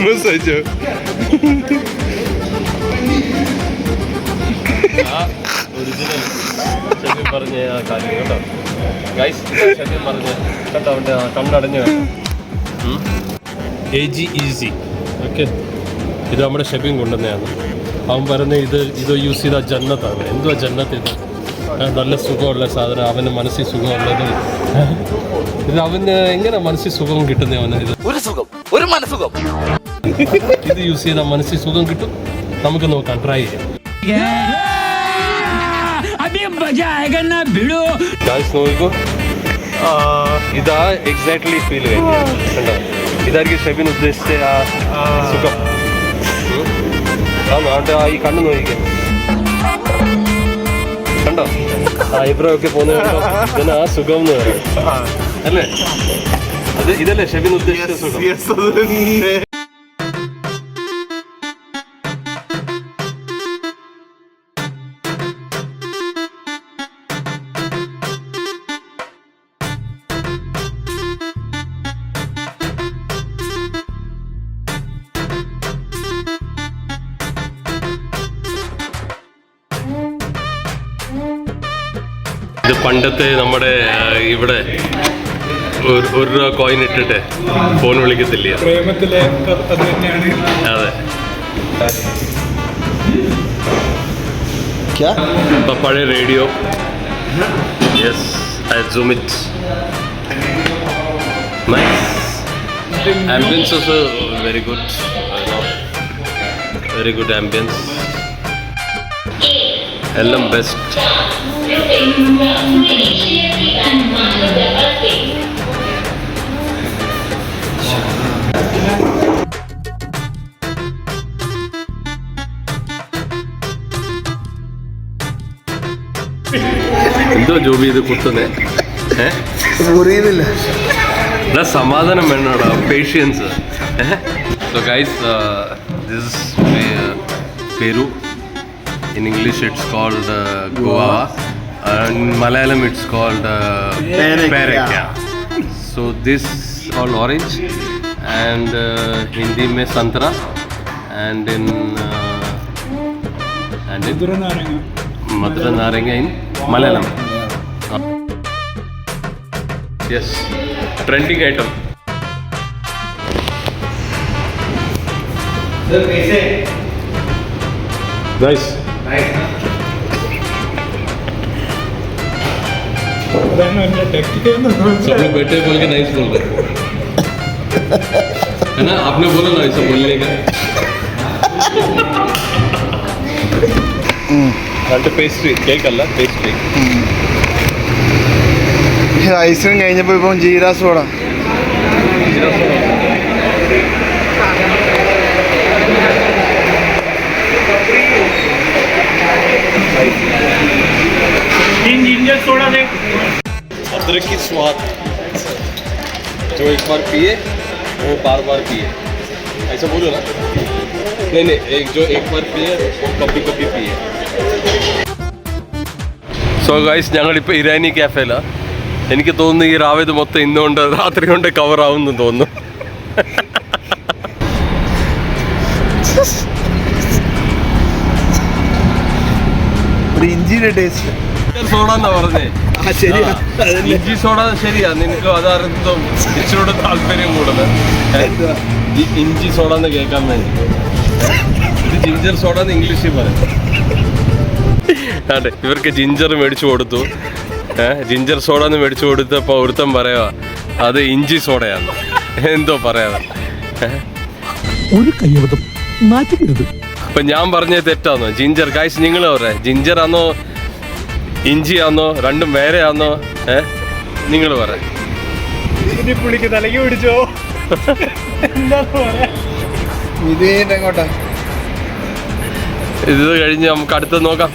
മസാജോ original ശല്യം പറഞ്ഞ ആ കാര്യം കേട്ടോ ഗൈസ്. ശല്യം പറഞ്ഞ കേട്ടോ അവൻ്റെ കണ്ണടഞ്ഞ AG ഈസി. ഓക്കെ, ഇത് നമ്മുടെ ഷെബിൻ കൊണ്ടുവന്നതാണ്. അവൻ പറയുന്നത് ഇത് യൂസ് ചെയ്ത ജന്നത്താണ്. എന്തുവാ ജന്നത്ത്? ഇത് നല്ല സുഖമുള്ള സാധനം, അവന് മനസ്സിൽ സുഖമുള്ളത്. ഇത് അവന് എങ്ങനെ മനസ്സിൽ സുഖം കിട്ടുന്നത്? അവന് ഇത് ഒരു മനസ്സുഖം ഇത് യൂസ് ചെയ്താൽ മനസ്സിൽ സുഖം കിട്ടും. നമുക്ക് നോക്കാം, ട്രൈ ചെയ്യാം. നോക്കൂ, ഇതാ എക്സാക്ട്ലി ഫീൽ കണ്ടോ? ഇതായിരിക്കും ഷെബിൻ ഉദ്ദേശിച്ച ആ സുഖം. ആണോ? ഈ കണ്ണ് നോക്കിക്കേ, കണ്ടോ? ഐബ്രോ ഒക്കെ പോകുന്ന ഇതിന് ആ സുഖം എന്ന് പറയും അല്ലേ? ഇതല്ലേ ഷെബിൻ ഉദ്ദേശിച്ച സുഖം. ഇത് പണ്ടത്തെ നമ്മുടെ ഇവിടെ ഒരു രൂപ കോയിൻ ഇട്ടിട്ട് ഫോൺ വിളിക്കത്തില്ല. അതെ, ഇപ്പൊ പഴയ radio. Yes, I zoom it. Nice ambience also very good. Very good ambience, എല്ലാം ബെസ്റ്റ്. എന്തോ ജോബി ഇത് കുത്തുന്നേ? സമാധാനം വേണോടാ, patience. So guys, this is Peru. In English it's called guava. In Malayalam it's called perekka. So this is called orange, and Hindi mein santra, and in Madura Naranga in Malayalam. Yes, trending item. Sir, kaise? Nice. सब लोग बैठे बोल के nice बोल रहे है ना? आपने बोला ना ऐसा बोलने का. പേസ്ട്രി കേക്ക് അല്ല, പേസ്ട്രി. ഐസ്ക്രീം കഴിഞ്ഞപ്പോൾ ഇപ്പം ജീരാ സോഡ. जिंजर सोडा दे. अदरक की स्वाद जो एक बार पिए वो बार बार पिए, ऐसा बोलो ना. नहीं, एक बार पिए वो कभी कभी पिए. സോ ഗൈസ്, ഞങ്ങളിപ്പോൾ ഇറാനി ക്യാഫേലാണ്. എനിക്ക് തോന്നുന്നു ഈ രാവിലെ മൊത്തം ഇന്നുകൊണ്ട് രാത്രി കൊണ്ട് കവർ ആവുമെന്ന് തോന്നുന്നു. ഇഞ്ചിയുടെ ടേസ്റ്റ്. സോഡ എന്നാ പറഞ്ഞേ? ഇഞ്ചി സോഡ ശരിയാ, നിനക്ക് അതറിഞ്ഞോ ഇച്ചിരൂടെ താല്പര്യം കൂടുതൽ ഇഞ്ചി സോഡ എന്ന് കേൾക്കാൻ വേണ്ടി. ഇത് ജിഞ്ചർ സോഡ എന്ന് ഇംഗ്ലീഷിൽ പറയും. അതെ, ഇവർക്ക് ജിഞ്ചർ മേടിച്ചു കൊടുത്തു. ജിഞ്ചർ സോഡ എന്ന് മേടിച്ചു കൊടുത്തപ്പോൾ ഒരുത്തം പറയാ അത് ഇഞ്ചി സോഡയാണ്. എന്തോ പറയാതെ ഒരു കയ്യബദ്ധം മാറ്റിക്കരുത്. ഇപ്പൊ ഞാൻ പറഞ്ഞത് തെറ്റാന്നോ? ജിഞ്ചർ ഗൈസ്, നിങ്ങൾ പറയാ ജിഞ്ചർ ആണോ ഇഞ്ചി ആണോ, രണ്ടും വേറെ ആണോ? നിങ്ങൾ പറയാ. പുള്ളിക്ക് തലക്ക് പിടിച്ചോ? ഇത് എങ്ങോട്ടാ? ഇത് കഴിഞ്ഞ് നമുക്ക് അടുത്ത് നോക്കാം.